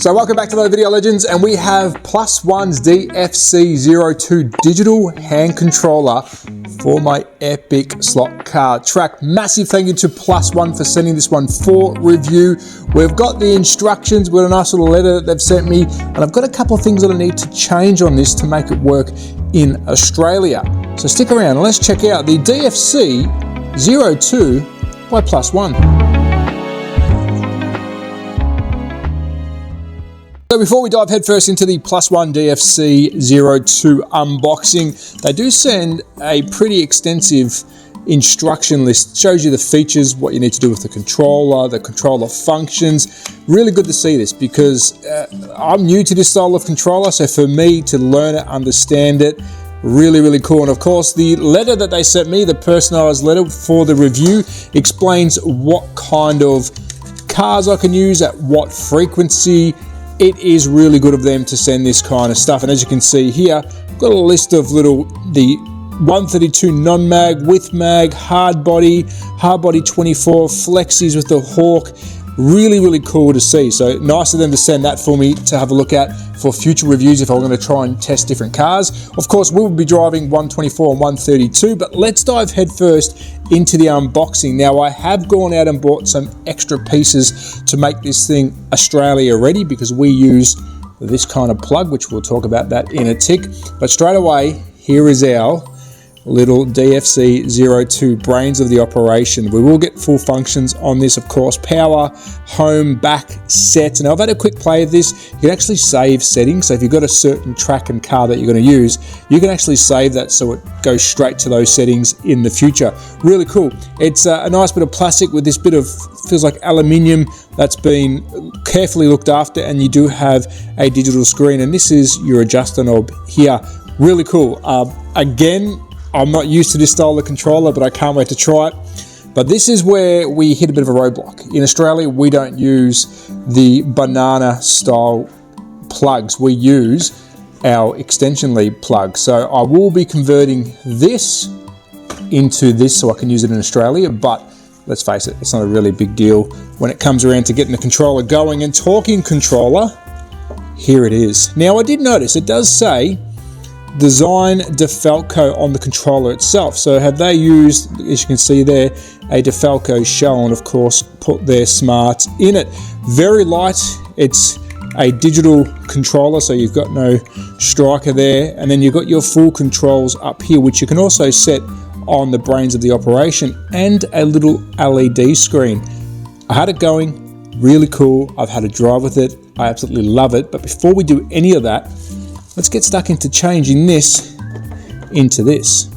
So welcome back to the Video Legends, and we have Plus One's DFC02 digital hand controller for my epic slot car track. Massive thank you to Plus One for sending this one for review. We've got the instructions with a nice little letter that they've sent me, and I've got a couple of things that I need to change on this to make it work in Australia. So stick around and let's check out the DFC02 by Plus One. So before we dive headfirst into the Plus One DFC02 unboxing, they do send a pretty extensive instruction list. It shows you the features, what you need to do with the controller functions. Really good to see this because I'm new to this style of controller, so for me to learn it, understand it, really cool. And of course, the letter that they sent me, the personalized letter for the review, explains what kind of cars I can use at what frequency. It is really good of them to send this kind of stuff. And as you can see here, I've got a list of the 132 non-mag, with mag, hard body 24, flexies with the Hawk. Really cool to see. So nice of them to send that for me to have a look at for future reviews if I'm going to try and test different cars. Of course, we will be driving 124 and 132, but let's dive headfirst into the unboxing. Now, I have gone out and bought some extra pieces to make this thing Australia ready because we use this kind of plug, which we'll talk about that in a tick. But straight away, here is our little DFC02 brains of the operation. We will get full functions on this, of course. Power, home, back, set. Now I've had a quick play of this. You can actually save settings. So if you've got a certain track and car that you're going to use, you can actually save that so it goes straight to those settings in the future. Really cool. It's a nice bit of plastic with this bit of, feels like aluminium that's been carefully looked after, and you do have a digital screen, and this is your adjuster knob here. Really cool. Again, I'm not used to this style of controller, but I can't wait to try it. But this is where we hit a bit of a roadblock. In Australia, we don't use the banana style plugs. We use our extension lead plug. So I will be converting this into this so I can use it in Australia, but let's face it, it's not a really big deal when it comes around to getting the controller going. And talking controller, here it is. Now I did notice it does say Design DeFalco on the controller itself. So have they used, as you can see there, a DeFalco shell, and of course put their smarts in it. Very light. It's a digital controller, so you've got no striker there, and then you've got your full controls up here, which you can also set on the brains of the operation, and a little LED screen. I had it going, really cool. I've had a drive with it. I absolutely love it. But before we do any of that, let's get stuck into changing this into this.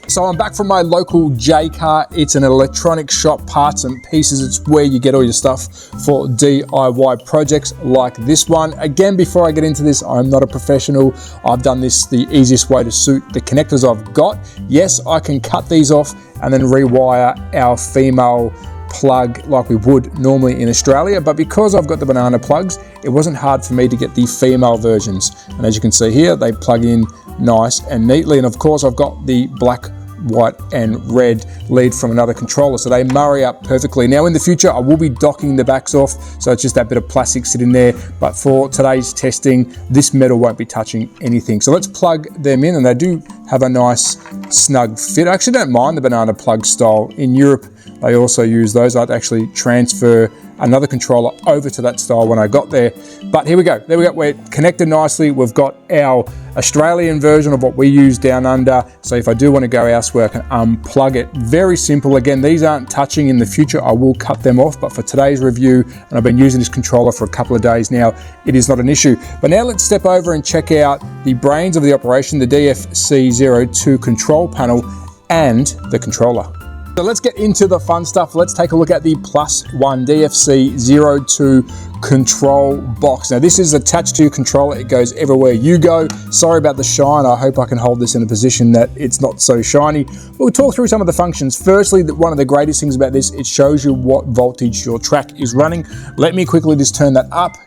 So I'm back from my local Jaycar. It's an electronic shop, parts and pieces. It's where you get all your stuff for DIY projects like this one. Again, before I get into this, I'm not a professional. I've done this the easiest way to suit the connectors I've got. Yes, I can cut these off and then rewire our female plug like we would normally in Australia, but because I've got the banana plugs, it wasn't hard for me to get the female versions. And as you can see here, they plug in nice and neatly. And of course, I've got the black, white and red lead from another controller, so they marry up perfectly. Now in the future, I will be docking the backs off, so it's just that bit of plastic sitting there. But for today's testing, this metal won't be touching anything. So let's plug them in, and they do have a nice snug fit. I actually don't mind the banana plug style. In Europe, they also use those. I'd actually transfer another controller over to that style when I got there. But here we go. There we go. We're connected nicely. We've got our Australian version of what we use down under. So if I do want to go elsewhere, I can unplug it. Very simple. Again, these aren't touching. In the future, I will cut them off. But for today's review, and I've been using this controller for a couple of days now, it is not an issue. But now let's step over and check out the brains of the operation, the DFC02 control panel and the controller. So let's get into the fun stuff. Let's take a look at the Plus One DFC02 control box. Now this is attached to your controller. It goes everywhere you go. Sorry about the shine. I hope I can hold this in a position that it's not so shiny. We'll talk through some of the functions. Firstly, one of the greatest things about this, it shows you what voltage your track is running. Let me quickly just turn that up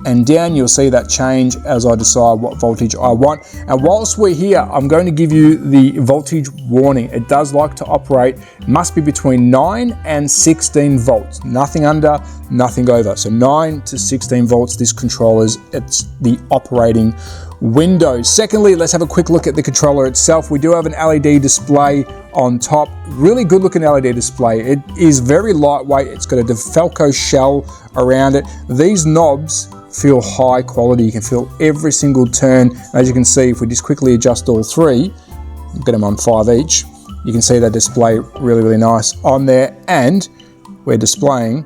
and down. You'll see that change as I decide what voltage I want. And whilst we're here, I'm going to give you the voltage warning. It does like to operate, must be between 9 and 16 volts, nothing under, nothing over. So 9 to 16 volts, this controller's, it's the operating window. Secondly, let's have a quick look at the controller itself. We do have an LED display on top, really good looking LED display. It is very lightweight. It's got a DeFalco shell around it. These knobs feel high quality. You can feel every single turn. As you can see, if we just quickly adjust all three, get them on 5 each, you can see that display really, really nice on there, and we're displaying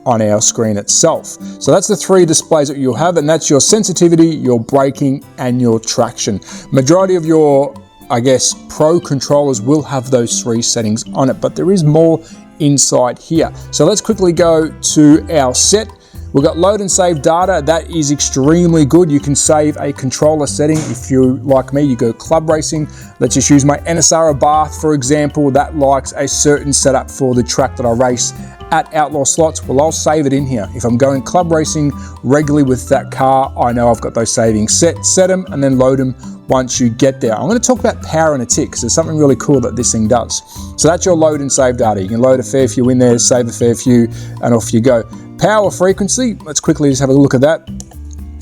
on our screen itself. So that's the 3 displays that you'll have, and that's your sensitivity, your braking, and your traction. Majority of your, I guess, pro controllers will have those 3 settings on it, but there is more inside here. So let's quickly go to our set. We've got load and save data. That is extremely good. You can save a controller setting. If you, like me, you go club racing. Let's just use my NSR Bath, for example. That likes a certain setup for the track that I race at Outlaw Slots. Well, I'll save it in here. If I'm going club racing regularly with that car, I know I've got those settings set them, and then load them once you get there. I'm going to talk about power in a tick, because there's something really cool that this thing does. So that's your load and save data. You can load a fair few in there, save a fair few, and off you go. Power frequency, let's quickly just have a look at that.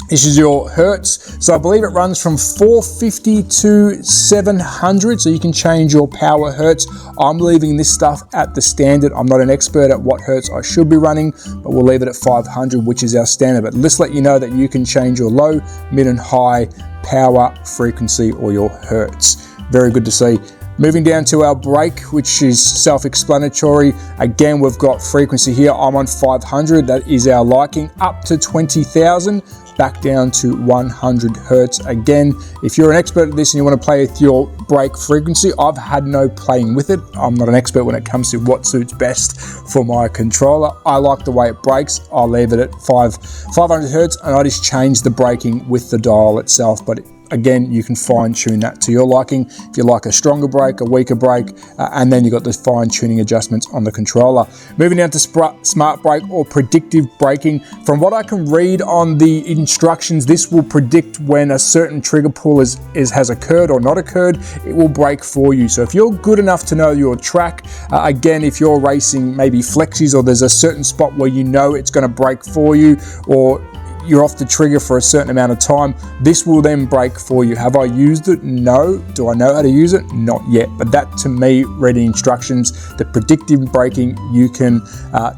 This is your hertz. So I believe it runs from 450 to 700. So you can change your power hertz. I'm leaving this stuff at the standard. I'm not an expert at what hertz I should be running, but we'll leave it at 500, which is our standard. But let's let you know that you can change your low, mid and high power frequency or your hertz. Very good to see. Moving down to our brake, which is self-explanatory. Again, we've got frequency here. I'm on 500, that is our liking, up to 20,000, back down to 100 hertz. Again, if you're an expert at this and you want to play with your brake frequency, I've had no playing with it. I'm not an expert when it comes to what suits best for my controller. I like the way it brakes. I'll leave it at 500 hertz, and I just change the braking with the dial itself. But again, you can fine tune that to your liking. If you like a stronger brake, a weaker brake, and then you've got the fine tuning adjustments on the controller. Moving down to smart brake or predictive braking. From what I can read on the instructions, this will predict when a certain trigger pull has occurred or not occurred. It will brake for you. So if you're good enough to know your track, again, if you're racing maybe flexies or there's a certain spot where you know it's going to brake for you, or you're off the trigger for a certain amount of time, this will then brake for you. Have I used it? No. Do I know how to use it? Not yet. But that, to me, reading instructions, the predictive braking, you can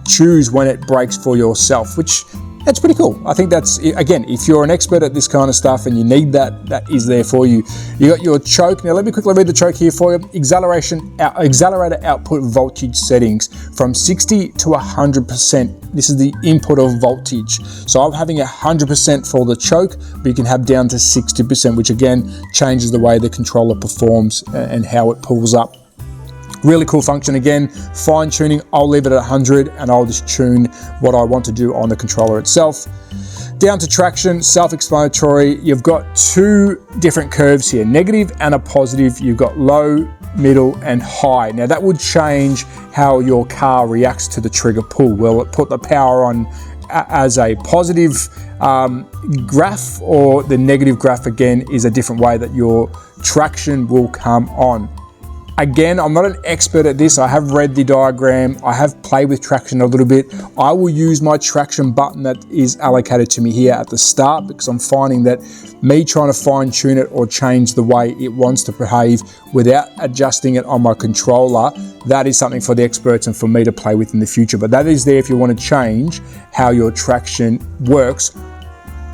choose when it brakes for yourself, which that's pretty cool. I think that's, again, if you're an expert at this kind of stuff and you need that, that is there for you. You got your choke. Now let me quickly read the choke here for you. Accelerator output voltage settings from 60 to 100%. This is the input of voltage. So I'm having 100% for the choke, but you can have down to 60%, which again changes the way the controller performs and how it pulls up. Really cool function. Again, fine tuning, I'll leave it at 100 and I'll just tune what I want to do on the controller itself. Down to traction, self-explanatory. You've got 2 different curves here, negative and a positive. You've got low, middle and high. Now that would change how your car reacts to the trigger pull. Will it put the power on as a positive graph, or the negative graph again is a different way that your traction will come on. Again, I'm not an expert at this. I have read the diagram. I have played with traction a little bit. I will use my traction button that is allocated to me here at the start, because I'm finding that me trying to fine tune it or change the way it wants to behave without adjusting it on my controller, that is something for the experts and for me to play with in the future. But that is there if you want to change how your traction works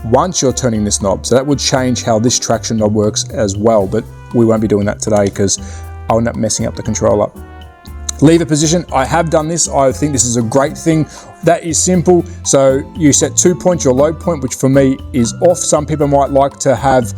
once you're turning this knob. So that would change how this traction knob works as well, but we won't be doing that today because I'll end up messing up the controller. Lever position, I have done this. I think this is a great thing. That is simple. So you set 2 points, your low point, which for me is off. Some people might like to have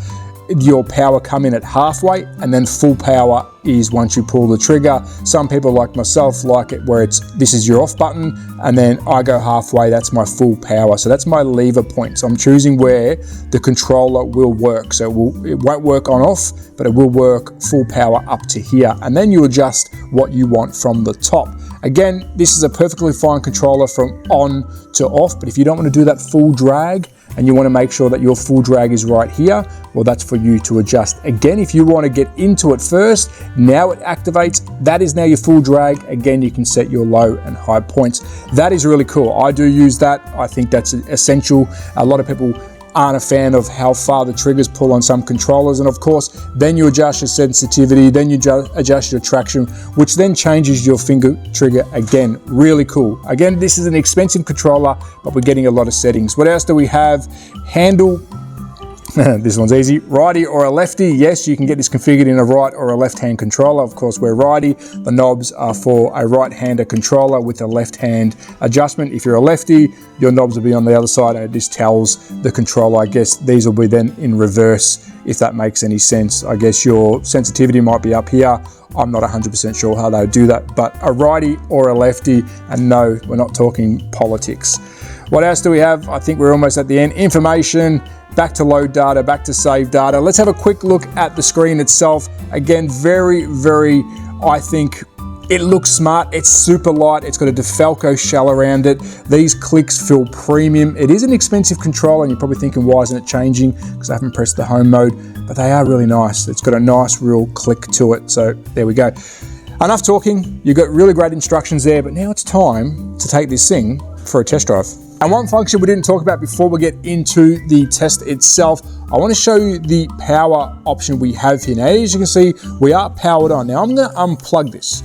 your power come in at halfway, and then full power is once you pull the trigger. Some people like myself like it where this is your off button, and then I go halfway, that's my full power. So that's my lever point. So I'm choosing where the controller will work. So it won't work on off, but it will work full power up to here. And then you adjust what you want from the top. Again, this is a perfectly fine controller from on to off, but if you don't want to do that full drag and you want to make sure that your full drag is right here, well, that's for you to adjust. Again, if you want to get into it first, now it activates. That is now your full drag. Again, you can set your low and high points. That is really cool. I do use that. I think that's essential. A lot of people aren't a fan of how far the triggers pull on some controllers, and of course then you adjust your sensitivity, then you adjust your traction, which then changes your finger trigger again. Really cool. Again, this is an expensive controller, but we're getting a lot of settings. What else do we have? Handle. This one's easy. Righty or a lefty? Yes, you can get this configured in a right or a left-hand controller. Of course, we're righty. The knobs are for a right-hander controller with a left-hand adjustment. If you're a lefty, your knobs will be on the other side, and this tells the controller. I guess these will be then in reverse, if that makes any sense. I guess your sensitivity might be up here. I'm not 100% sure how they would do that, but a righty or a lefty, and no, we're not talking politics. What else do we have? I think we're almost at the end. Information. Back to load data, back to save data. Let's have a quick look at the screen itself. Again, very, I think it looks smart. It's super light. It's got a DeFalco shell around it. These clicks feel premium. It is an expensive controller, and you're probably thinking, why isn't it changing? Because I haven't pressed the home mode, but they are really nice. It's got a nice real click to it. So there we go. Enough talking. You've got really great instructions there, but now it's time to take this thing for a test drive. And one function we didn't talk about before we get into the test itself, I want to show you the power option we have here. Now, as you can see, we are powered on. Now, I'm going to unplug this.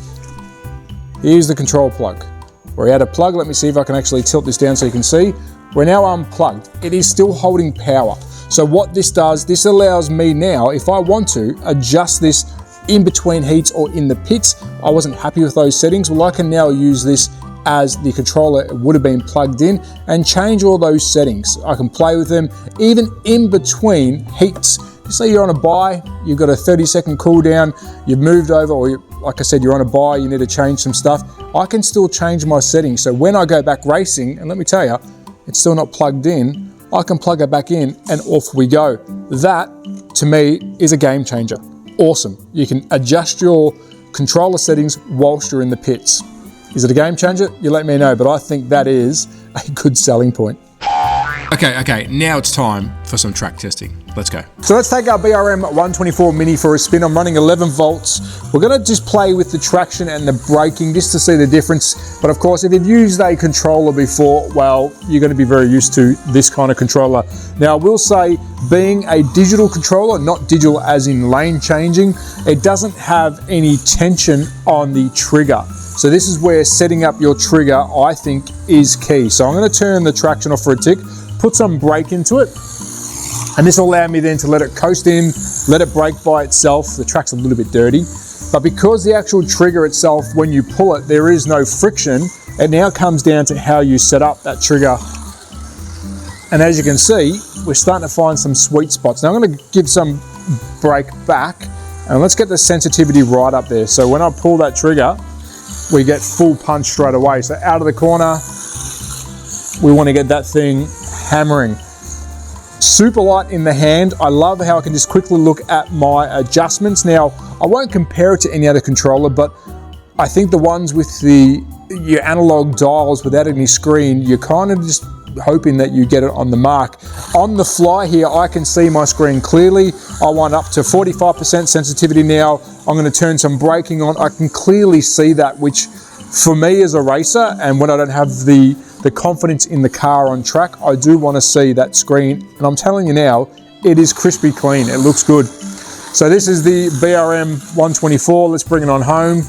Here's the control plug. We're out of plug. Let me see if I can actually tilt this down so you can see. We're now unplugged. It is still holding power. So what this does, this allows me now, if I want to, adjust this in between heats or in the pits. I wasn't happy with those settings. Well, I can now use this as the controller would have been plugged in and change all those settings. I can play with them even in between heats. Say you're on a buy, you've got a 30-second cooldown, you've moved over, or like I said, you're on a buy, you need to change some stuff. I can still change my settings. So when I go back racing, and let me tell you, it's still not plugged in, I can plug it back in and off we go. That, to me, is a game changer. Awesome. You can adjust your controller settings whilst you're in the pits. Is it a game changer? You let me know, but I think that is a good selling point. Okay, now it's time for some track testing. Let's go. So let's take our BRM 124 Mini for a spin. I'm running 11 volts. We're gonna just play with the traction and the braking just to see the difference. But of course, if you've used a controller before, well, you're gonna be very used to this kind of controller. Now, I will say, being a digital controller, not digital as in lane changing, it doesn't have any tension on the trigger. So this is where setting up your trigger, I think, is key. So I'm gonna turn the traction off for a tick, put some brake into it, and this will allow me then to let it coast in, let it brake by itself. The track's a little bit dirty, but because the actual trigger itself, when you pull it, there is no friction, it now comes down to how you set up that trigger. And as you can see, we're starting to find some sweet spots. Now I'm gonna give some brake back, and let's get the sensitivity right up there. So when I pull that trigger, we get full punch straight away. So out of the corner, we want to get that thing hammering. Super light in the hand. I love how I can just quickly look at my adjustments. Now, I won't compare it to any other controller, but I think the ones with your analog dials without any screen, you're kind of just hoping that you get it on the mark. On the fly here, I can see my screen clearly. I want up to 45% sensitivity now. I'm going to turn some braking on. I can clearly see that, which for me as a racer, and when I don't have the confidence in the car on track, I do want to see that screen. And I'm telling you now, it is crispy clean. It looks good. So this is the BRM 124. Let's bring it on home.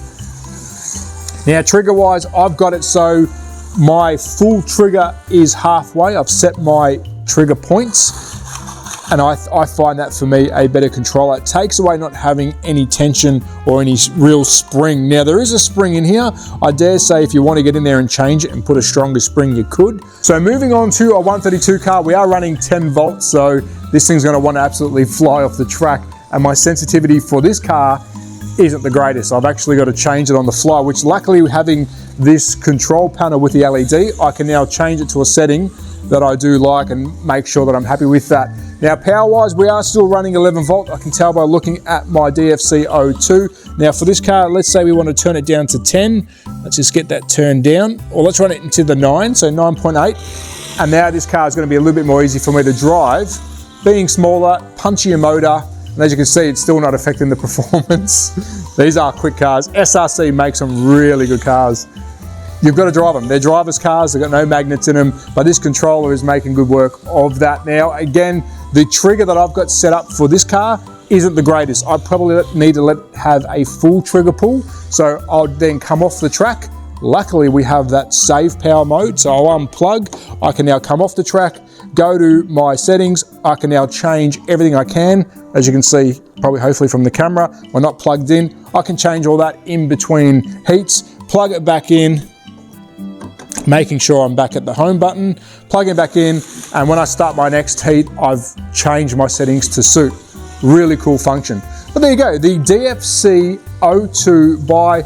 Now, trigger-wise, I've got it so my full trigger is halfway. I've set my trigger points, and I find that for me a better controller. It takes away not having any tension or any real spring. Now, there is a spring in here. I dare say if you want to get in there and change it and put a stronger spring, you could. So moving on to a 132 car, we are running 10 volts, so this thing's going to want to absolutely fly off the track, and my sensitivity for this car isn't the greatest. I've actually got to change it on the fly, which luckily having this control panel with the LED, I can now change it to a setting that I do like and make sure that I'm happy with that. Now power wise, we are still running 11 volt. I can tell by looking at my DFC 02. Now for this car, let's say we want to turn it down to 10. Let's just get that turned down, or let's run it into the 9, so 9.8. And now this car is going to be a little bit more easy for me to drive. Being smaller, punchier motor, and as you can see, it's still not affecting the performance. These are quick cars. SRC makes some really good cars. You've got to drive them. They're driver's cars, they've got no magnets in them, but this controller is making good work of that. Now, again, the trigger that I've got set up for this car isn't the greatest. I probably need to have a full trigger pull, so I'll then come off the track. Luckily, we have that save power mode, so I'll unplug. I can now come off the track, go to my settings. I can now change everything I can. As you can see, probably hopefully from the camera, we're not plugged in. I can change all that in between heats, plug it back in, making sure I'm back at the home button, plug it back in, and when I start my next heat, I've changed my settings to suit. Really cool function. But there you go, the DFC 02 by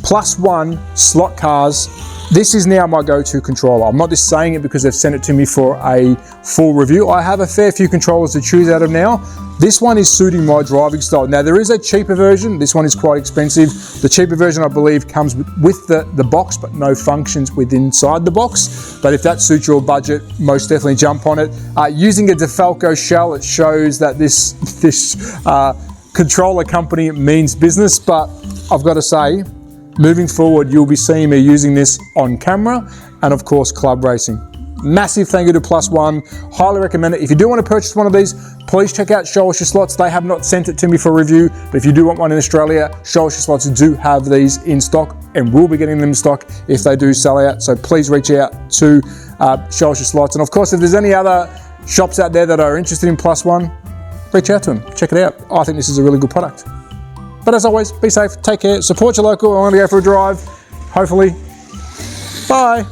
Plus One Slot Cars. This is now my go-to controller. I'm not just saying it because they've sent it to me for a full review. I have a fair few controllers to choose out of now. This one is suiting my driving style. Now there is a cheaper version. This one is quite expensive. The cheaper version, I believe, comes with the box, but no functions inside the box. But if that suits your budget, most definitely jump on it. Using a DeFalco shell, it shows that this controller company means business, but I've got to say, moving forward, you'll be seeing me using this on camera and of course club racing. Massive thank you to Plus One. Highly recommend it. If you do want to purchase one of these, please check out Showisher Slots. They have not sent it to me for review, but if you do want one in Australia, Showisher Slots do have these in stock and will be getting them in stock if they do sell out. So please reach out to Showisher Slots. And of course, if there's any other shops out there that are interested in Plus One, reach out to them. Check it out. I think this is a really good product. But as always, be safe, take care, support your local. I want to go for a drive, hopefully. Bye.